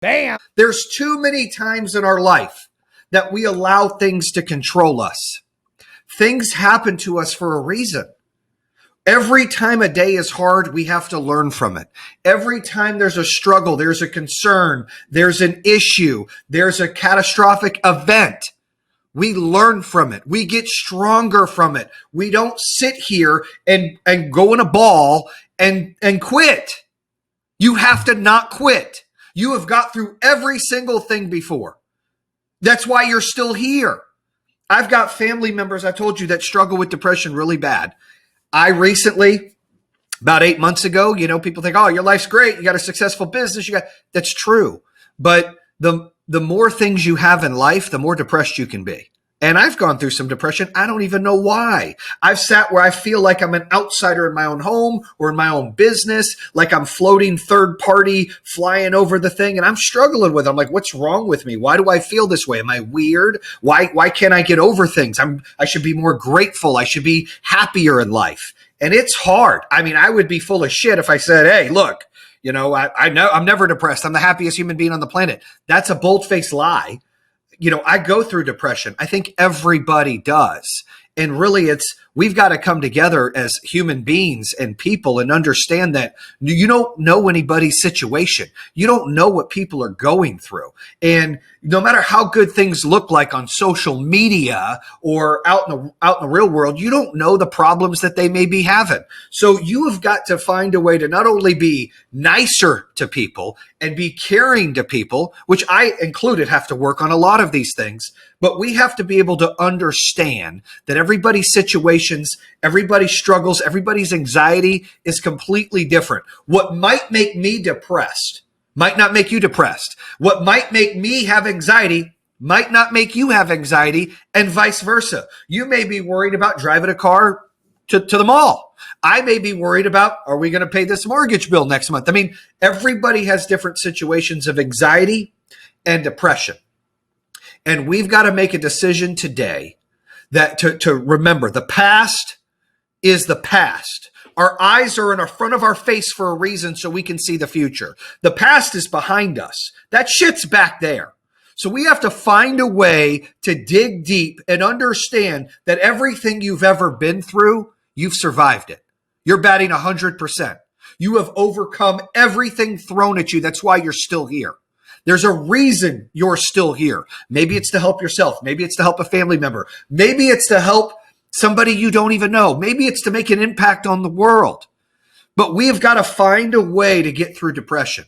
Bam! There's too many times in our life that we allow things to control us. Things happen to us for a reason. Every time a day is hard, we have to learn from it. Every time there's a struggle, there's a concern, there's an issue, there's a catastrophic event, we learn from it. We get stronger from it. We don't sit here and go in a ball and quit. You have to not quit. You have got through every single thing before. That's why you're still here. I've got family members, I told you, that struggle with depression really bad. I recently, about 8 months ago, people think, oh, your life's great. You got a successful business. That's true. But the more things you have in life, the more depressed you can be. And I've gone through some depression. I don't even know why. I've sat where I feel like I'm an outsider in my own home or in my own business, like I'm floating third party flying over the thing. And I'm struggling with it. I'm like, what's wrong with me? Why do I feel this way? Am I weird? Why can't I get over things? I should be more grateful. I should be happier in life. And it's hard. I mean, I would be full of shit if I said, hey, look, I know I'm never depressed. I'm the happiest human being on the planet. That's a bold-faced lie. I go through depression. I think everybody does. And really, we've got to come together as human beings and people and understand that you don't know anybody's situation. You don't know what people are going through. And no matter how good things look like on social media or out in the real world, you don't know the problems that they may be having. So you have got to find a way to not only be nicer to people and be caring to people, which I included have to work on a lot of these things, but we have to be able to understand that everybody's situations, everybody's struggles, everybody's anxiety is completely different. What might make me depressed might not make you depressed. What might make me have anxiety might not make you have anxiety, and vice versa. You may be worried about driving a car to the mall. I may be worried about, are we going to pay this mortgage bill next month? I mean, everybody has different situations of anxiety and depression. And we've got to make a decision today that to remember the past is the past. Our eyes are in the front of our face for a reason so we can see the future. The past is behind us. That shit's back there. So we have to find a way to dig deep and understand that everything you've ever been through, you've survived it. You're batting 100%. You have overcome everything thrown at you. That's why you're still here. There's a reason you're still here. Maybe it's to help yourself. Maybe it's to help a family member. Maybe it's to help somebody you don't even know. Maybe it's to make an impact on the world. But we have got to find a way to get through depression.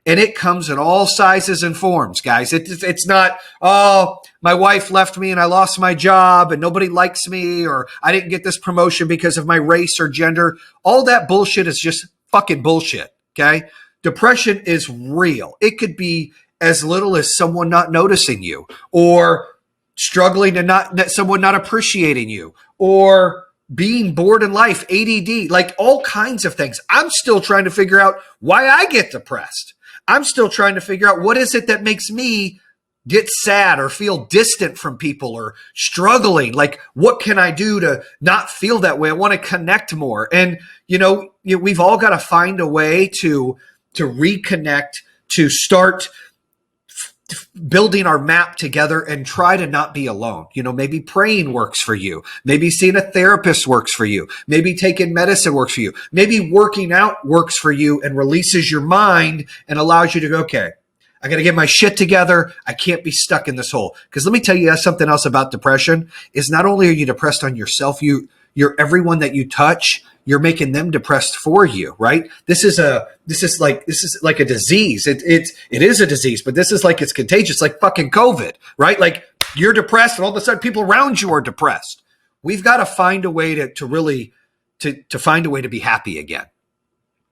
And it comes in all sizes and forms, guys. It's not, oh, my wife left me and I lost my job and nobody likes me, or I didn't get this promotion because of my race or gender. All that bullshit is just fucking bullshit, okay? Depression is real. It could be as little as someone not noticing you, or struggling to someone not appreciating you, or being bored in life, ADD, like all kinds of things. I'm still trying to figure out why I get depressed. I'm still trying to figure out what is it that makes me get sad or feel distant from people or struggling. Like, what can I do to not feel that way? I want to connect more. And, we've all got to find a way to reconnect, to start building our map together and try to not be alone. Maybe praying works for you. Maybe seeing a therapist works for you. Maybe taking medicine works for you. Maybe working out works for you and releases your mind and allows you to go, okay, I got to get my shit together. I can't be stuck in this hole. Because let me tell you something else about depression is not only are you depressed on yourself, you're everyone that you touch, you're making them depressed for you, right? This is like a disease. It is a disease, but this is like, it's contagious, like fucking COVID, right? Like, you're depressed and all of a sudden people around you are depressed. We've got to find a way to really find a way to be happy again.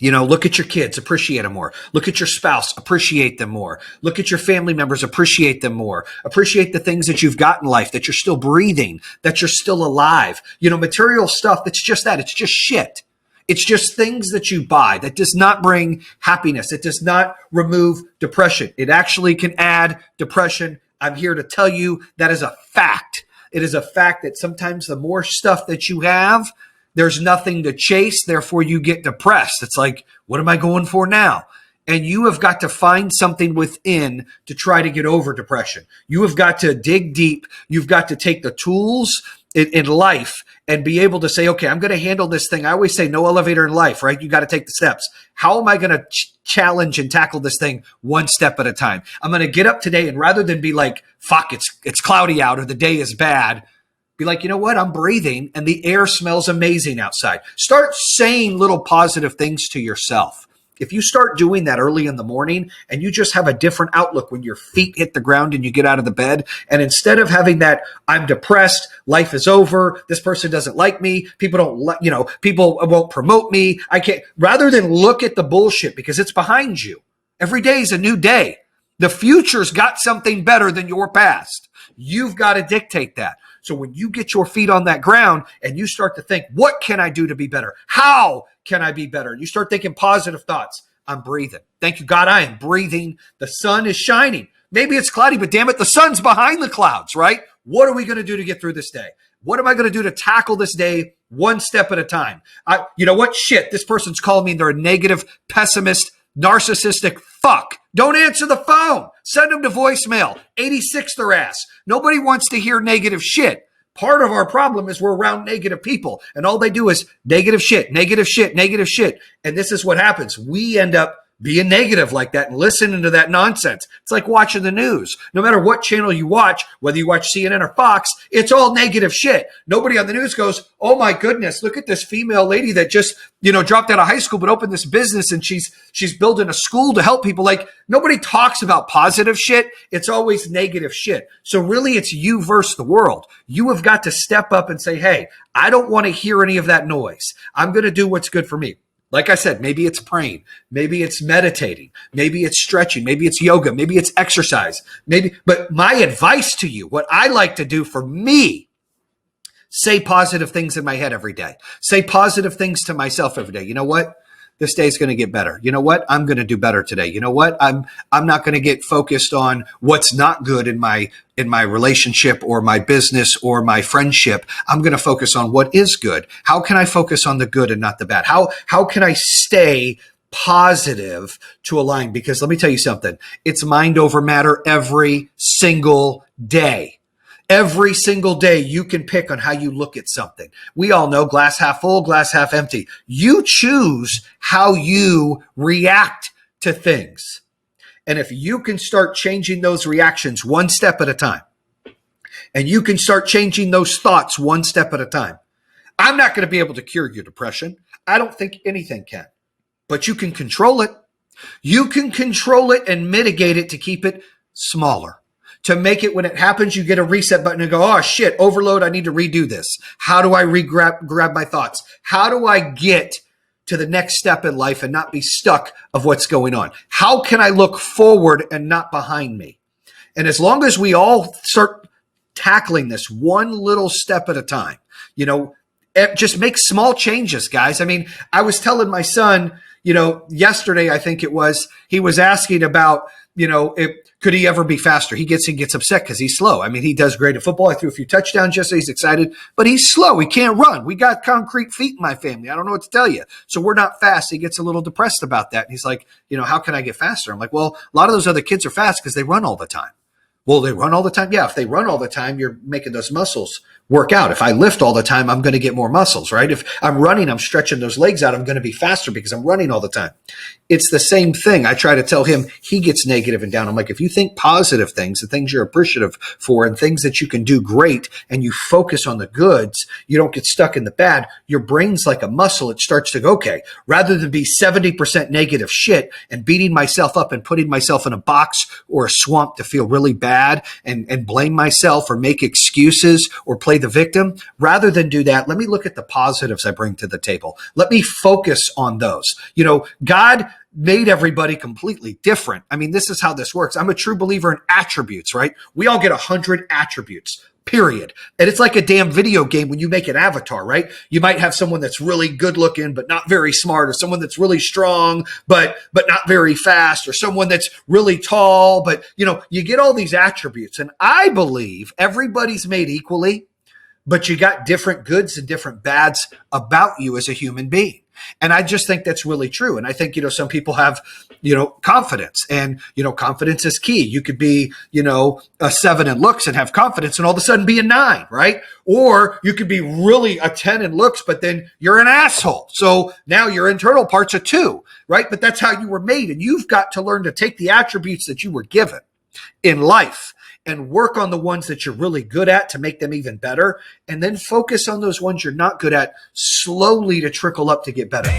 Look at your kids, appreciate them more. Look at your spouse, appreciate them more. Look at your family members, appreciate them more. Appreciate the things that you've got in life, that you're still breathing, that you're still alive. Material stuff, that's just that. It's just shit. It's just things that you buy. That does not bring happiness. It does not remove depression. It actually can add depression. I'm here to tell you that is a fact. It is a fact that sometimes the more stuff that you have, there's nothing to chase, therefore you get depressed. It's like, what am I going for now? And you have got to find something within to try to get over depression. You have got to dig deep. You've got to take the tools in life and be able to say, okay, I'm going to handle this thing. I always say no elevator in life, right? You got to take the steps. How am I going to challenge and tackle this thing one step at a time? I'm going to get up today, and rather than be like, fuck, it's cloudy out or the day is bad, be like, you know what? I'm breathing and the air smells amazing outside. Start saying little positive things to yourself. If you start doing that early in the morning and you just have a different outlook when your feet hit the ground and you get out of the bed, and instead of having that, I'm depressed, life is over, this person doesn't like me, people won't promote me, I can't, rather than look at the bullshit because it's behind you. Every day is a new day. The future's got something better than your past. You've got to dictate that. So when you get your feet on that ground and you start to think, what can I do to be better? How can I be better? And you start thinking positive thoughts. I'm breathing. Thank you, God, I am breathing. The sun is shining. Maybe it's cloudy, but damn it, the sun's behind the clouds, right? What are we going to do to get through this day? What am I going to do to tackle this day one step at a time? You know what? Shit, this person's calling me and they're a negative, pessimist, narcissistic fuck. Don't answer the phone. Send them to voicemail. 86 their ass. Nobody wants to hear negative shit. Part of our problem is we're around negative people, and all they do is negative shit, negative shit, negative shit. And this is what happens. We end up being negative like that and listening to that nonsense. It's like watching the news. No matter what channel you watch, whether you watch CNN or Fox, it's all negative shit. Nobody on the news goes, oh my goodness, look at this female lady that just, dropped out of high school but opened this business and she's building a school to help people. Like, nobody talks about positive shit. It's always negative shit. So really it's you versus the world. You have got to step up and say, hey, I don't want to hear any of that noise. I'm going to do what's good for me. Like I said, maybe it's praying, maybe it's meditating, maybe it's stretching, maybe it's yoga, maybe it's exercise, but my advice to you, what I like to do for me, say positive things in my head every day. Say positive things to myself every day. You know what? This day's going to get better. You know what? I'm going to do better today. You know what? I'm not going to get focused on what's not good in my relationship or my business or my friendship. I'm going to focus on what is good. How can I focus on the good and not the bad? How can I stay positive to align? Because let me tell you something. It's mind over matter every single day. Every single day you can pick on how you look at something. We all know glass half full, glass half empty. You choose how you react to things. And if you can start changing those reactions one step at a time, and you can start changing those thoughts one step at a time, I'm not going to be able to cure your depression. I don't think anything can, but you can control it. You can control it and mitigate it to keep it smaller. To make it, when it happens, you get a reset button and go, oh shit, overload, I need to redo this. How do I grab my thoughts? How do I get to the next step in life and not be stuck of what's going on? How can I look forward and not behind me? And as long as we all start tackling this one little step at a time, just make small changes, guys. I mean, I was telling my son, yesterday, I think it was, he was asking about, could he ever be faster? He gets upset because he's slow. I mean, he does great at football. I threw a few touchdowns yesterday. He's excited, but he's slow. He can't run. We got concrete feet in my family. I don't know what to tell you. So we're not fast. He gets a little depressed about that. And he's like, how can I get faster? I'm like, well, a lot of those other kids are fast because they run all the time. Well, they run all the time. Yeah, if they run all the time, you're making those muscles work out. If I lift all the time, I'm going to get more muscles, right? If I'm running, I'm stretching those legs out, I'm going to be faster because I'm running all the time. It's the same thing. I try to tell him, he gets negative and down. I'm like, if you think positive things, the things you're appreciative for and things that you can do great, and you focus on the goods, you don't get stuck in the bad. Your brain's like a muscle. It starts to go, okay, rather than be 70% negative shit and beating myself up and putting myself in a box or a swamp to feel really bad and blame myself or make excuses or play the victim, rather than do that, let me look at the positives I bring to the table. Let me focus on those. God made everybody completely different. I mean, this is how this works. I'm a true believer in attributes, right? We all get 100 attributes, period. And it's like a damn video game when you make an avatar, right? You might have someone that's really good looking, but not very smart, or someone that's really strong, but not very fast, or someone that's really tall, but you get all these attributes. And I believe everybody's made equally, but you got different goods and different bads about you as a human being. And I just think that's really true. And I think, some people have, confidence, and, confidence is key. You could be, a 7 in looks and have confidence and all of a sudden be a 9, right? Or you could be really a 10 in looks, but then you're an asshole. So now your internal part's a 2, right? But that's how you were made. And you've got to learn to take the attributes that you were given in life and work on the ones that you're really good at to make them even better, and then focus on those ones you're not good at slowly to trickle up to get better.